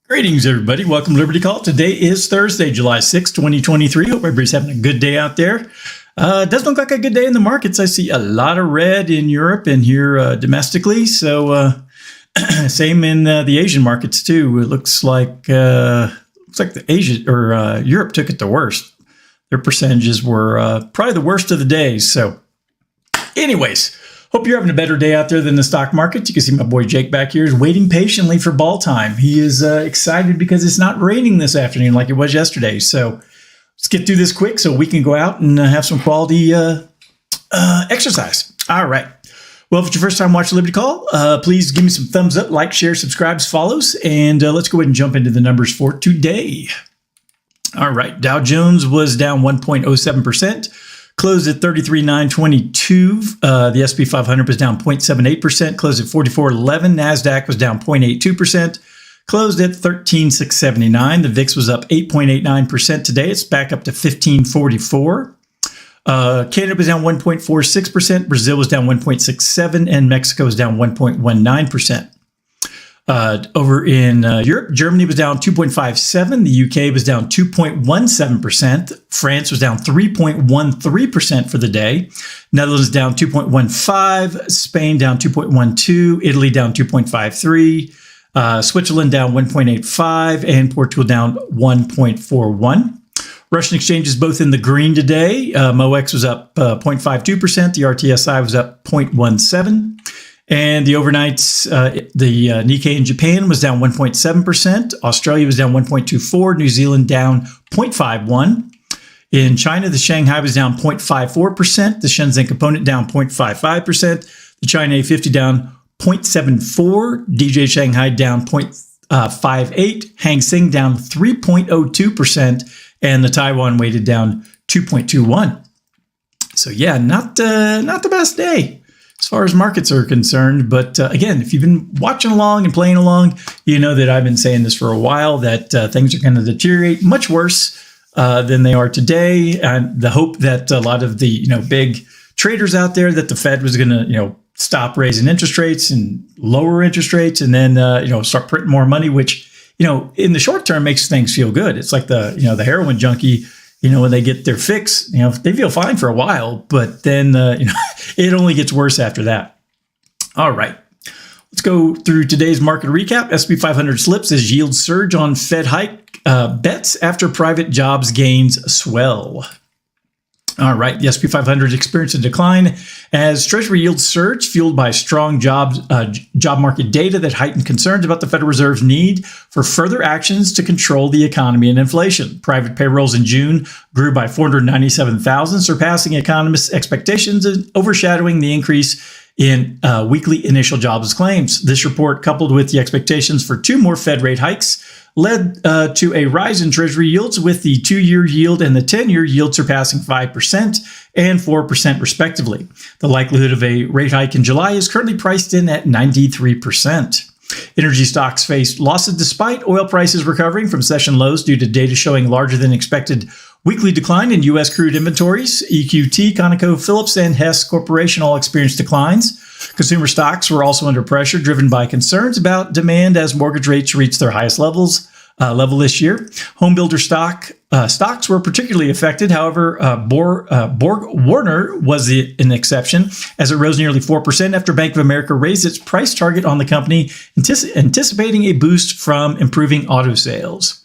Greetings, everybody. Welcome to Liberty Call. Today is Thursday, July 6, 2023. Hope everybody's having a good day out there. It doesn't look like a good day in the markets. I see a lot of red in Europe and here domestically. So same in the Asian markets, too. It looks like the Asia or Europe took it the worst. Their percentages were probably the worst of the day. So anyways, hope you're having a better day out there than the stock market. You can see my boy Jake back here is waiting patiently for ball time. He is excited because it's not raining this afternoon like it was yesterday. So let's get through this quick so we can go out and have some quality exercise. All right. Well, if it's your first time watching Liberty Call, please give me some thumbs up, like, share, subscribes, follows, and let's go ahead and jump into the numbers for today. All right. Dow Jones was down 1.07%. Closed at 33,922. The S&P 500 was down 0.78%, closed at 4411. NASDAQ was down 0.82%, closed at 13,679. The VIX was up 8.89% today. It's back up to 1544. Canada was down 1.46%. Brazil was down 1.67%, and Mexico was down 1.19%. Over in Europe, Germany was down 2.57%. The UK was down 2.17%. France was down 3.13% for the day. Netherlands down 2.15%. Spain down 2.12%. Italy down 2.53%. Switzerland down 1.85%. And Portugal down 1.41%. Russian exchanges both in the green today. MOX was up 0.52%. The RTSI was up 0.17%. And the overnights, the Nikkei in Japan was down 1.7%. Australia was down 1.24%. New Zealand down 0.51%. In China, the Shanghai was down 0.54%. The Shenzhen Component down 0.55%. The China A50 down 0.74%. DJ Shanghai down 0.58%. Hang Seng down 3.02%. And the Taiwan weighted down 2.21%. So yeah, not the best day as far as markets are concerned. But again, if you've been watching along and playing along, you know that I've been saying this for a while, that things are going to deteriorate much worse than they are today. And the hope that a lot of the big traders out there, that the Fed was going to stop raising interest rates and lower interest rates, and then start printing more money, which in the short term makes things feel good. It's like the heroin junkie. When they get their fix, they feel fine for a while, but then, it only gets worse after that. All right. Let's go through today's market recap. S&P 500 slips as yields surge on Fed hike bets after private jobs gains swell. All right. The S&P 500 experienced a decline as Treasury yields surged, fueled by strong job market data that heightened concerns about the Federal Reserve's need for further actions to control the economy and inflation. Private payrolls in June grew by 497,000, surpassing economists' expectations and overshadowing the increase in weekly initial jobless claims. This report, coupled with the expectations for 2 more Fed rate hikes, led to a rise in Treasury yields, with the 2-year yield and the 10-year yield surpassing 5% and 4% respectively. The likelihood of a rate hike in July is currently priced in at 93%. Energy stocks faced losses despite oil prices recovering from session lows due to data showing larger than expected weekly decline in U.S. crude inventories. EQT, ConocoPhillips, and Hess Corporation all experienced declines. Consumer stocks were also under pressure, driven by concerns about demand as mortgage rates reached their highest level this year. Home builder stocks were particularly affected. However, Borg-Warner was an exception, as it rose nearly 4% after Bank of America raised its price target on the company, anticipating a boost from improving auto sales.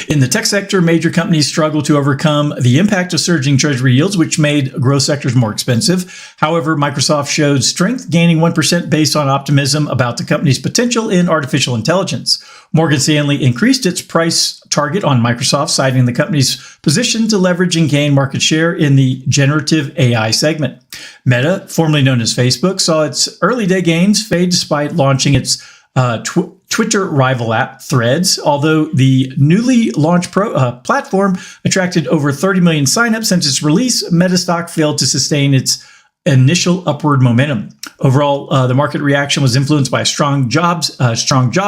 In the tech sector, major companies struggle to overcome the impact of surging Treasury yields, which made growth sectors more expensive. However, Microsoft showed strength, gaining 1% based on optimism about the company's potential in artificial intelligence. Morgan Stanley increased its price target on Microsoft, citing the company's position to leverage and gain market share in the generative AI segment. Meta, formerly known as Facebook, saw its early day gains fade despite launching its Twitter rival app, Threads. Although the newly launched platform attracted over 30 million signups since its release, Meta stock failed to sustain its initial upward momentum. Overall, the market reaction was influenced by strong job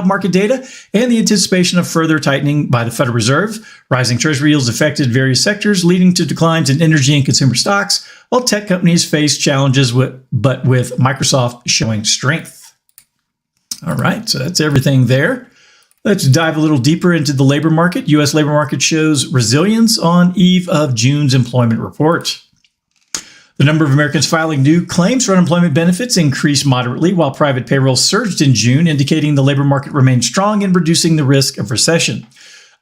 market data and the anticipation of further tightening by the Federal Reserve. Rising Treasury yields affected various sectors, leading to declines in energy and consumer stocks, while tech companies faced challenges, but with Microsoft showing strength. All right, so that's everything there. Let's dive a little deeper into the labor market. U.S. labor market shows resilience on eve of June's employment report. The number of Americans filing new claims for unemployment benefits increased moderately, while private payrolls surged in June, indicating the labor market remained strong and reducing the risk of recession.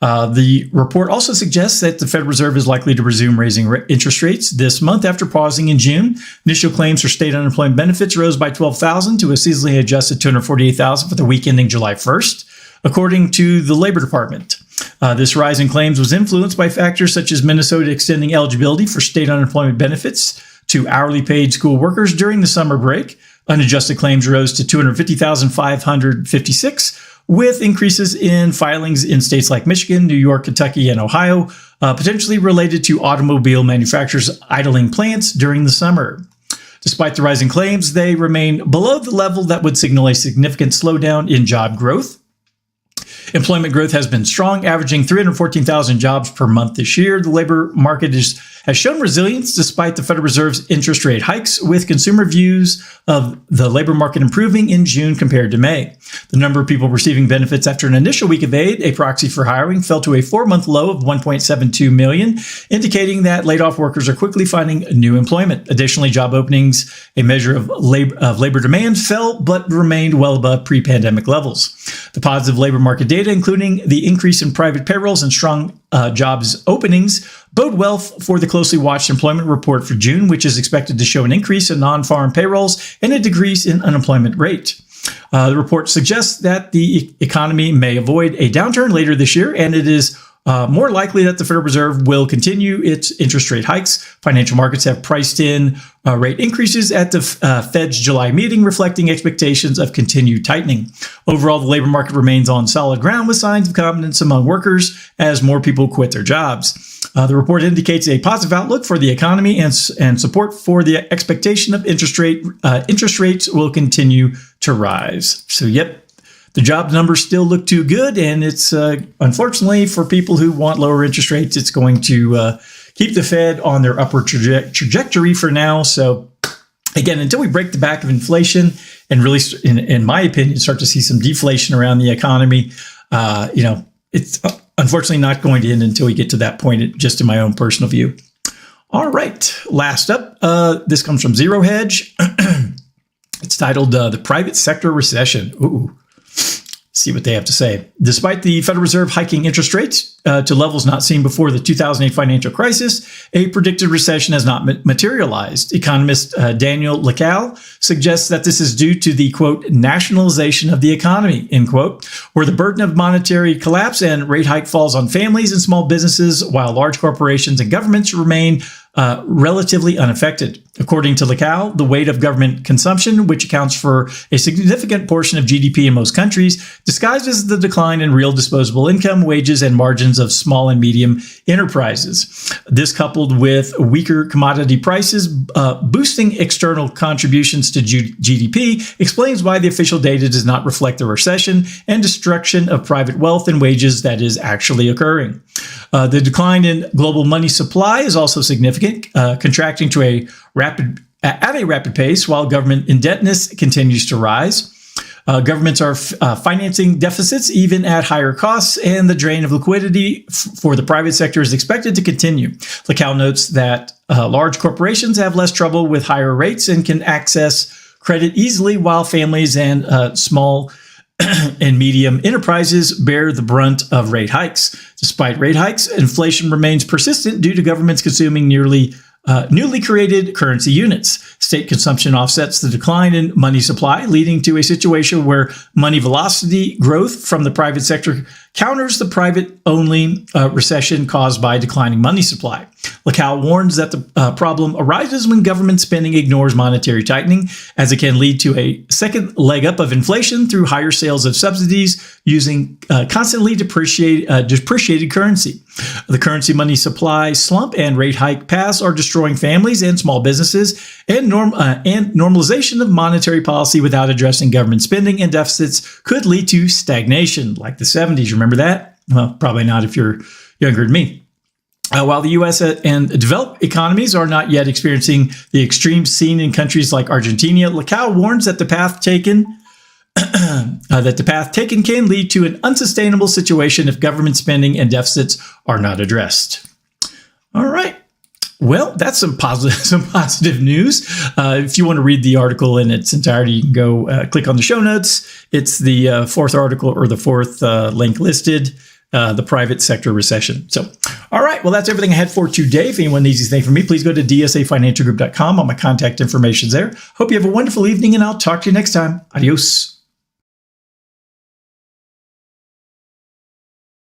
The report also suggests that the Federal Reserve is likely to resume raising interest rates this month after pausing in June. Initial claims for state unemployment benefits rose by 12,000 to a seasonally adjusted 248,000 for the week ending July 1st, according to the Labor Department. This rise in claims was influenced by factors such as Minnesota extending eligibility for state unemployment benefits to hourly paid school workers during the summer break. Unadjusted claims rose to 250,556, with increases in filings in states like Michigan, New York, Kentucky, and Ohio, potentially related to automobile manufacturers idling plants during the summer. Despite the rising claims, they remain below the level that would signal a significant slowdown in job growth. Employment growth has been strong, averaging 314,000 jobs per month this year. The labor market has shown resilience despite the Federal Reserve's interest rate hikes, with consumer views of the labor market improving in June compared to May. The number of people receiving benefits after an initial week of aid, a proxy for hiring, fell to a 4-month low of 1.72 million, indicating that laid-off workers are quickly finding new employment. Additionally, job openings, a measure of labor demand, fell but remained well above pre-pandemic levels. The positive labor market data, including the increase in private payrolls and strong jobs openings, bode well for the closely watched employment report for June, which is expected to show an increase in non-farm payrolls and a decrease in unemployment rate. The report suggests that the economy may avoid a downturn later this year, and it is more likely that the Federal Reserve will continue its interest rate hikes. Financial markets have priced in rate increases at the Fed's July meeting, reflecting expectations of continued tightening. Overall, the labor market remains on solid ground with signs of confidence among workers as more people quit their jobs. The report indicates a positive outlook for the economy and support for the expectation of interest rates will continue to rise. So, yep. The job numbers still look too good, and it's unfortunately for people who want lower interest rates, it's going to keep the Fed on their upward trajectory for now. So again, until we break the back of inflation and really, in my opinion, start to see some deflation around the economy, it's unfortunately not going to end until we get to that point, just in my own personal view. All right, last up, this comes from Zero Hedge. It's titled The Private Sector Recession. Ooh. See what they have to say. Despite the Federal Reserve hiking interest rates to levels not seen before the 2008 financial crisis, a predicted recession has not materialized. Economist Daniel Lacal suggests that this is due to the, quote, nationalization of the economy, end quote, where the burden of monetary collapse and rate hike falls on families and small businesses, while large corporations and governments remain relatively unaffected. According to Lacal, the weight of government consumption, which accounts for a significant portion of GDP in most countries, disguises the decline in real disposable income, wages, and margins of small and medium enterprises. This, coupled with weaker commodity prices boosting external contributions to GDP, explains why the official data does not reflect the recession and destruction of private wealth and wages that is actually occurring. The decline in global money supply is also significant, contracting to at a rapid pace while government indebtedness continues to rise. Governments are financing deficits even at higher costs, and the drain of liquidity for the private sector is expected to continue. Lacal notes that large corporations have less trouble with higher rates and can access credit easily, while families and small and medium enterprises bear the brunt of rate hikes. Despite rate hikes, inflation remains persistent due to governments consuming newly created currency units. State consumption offsets the decline in money supply, leading to a situation where money velocity growth from the private sector counters the private-only recession caused by declining money supply. Lacal warns that the problem arises when government spending ignores monetary tightening, as it can lead to a second leg up of inflation through higher sales of subsidies using constantly depreciated currency. The currency money supply slump and rate hike paths are destroying families and small businesses, and normalization of monetary policy without addressing government spending and deficits could lead to stagnation, like the 70s. Remember that? Well, probably not if you're younger than me. While the U.S. and developed economies are not yet experiencing the extremes seen in countries like Argentina, Lacal warns that the path taken that the path taken can lead to an unsustainable situation if government spending and deficits are not addressed. All right. Well, that's some positive news. If you want to read the article in its entirety, you can go click on the show notes. It's the fourth article or the fourth link listed, the private sector recession. So, all right. Well, that's everything I had for today. If anyone needs anything from me, please go to dsafinancialgroup.com. All my contact information's there. Hope you have a wonderful evening, and I'll talk to you next time. Adios.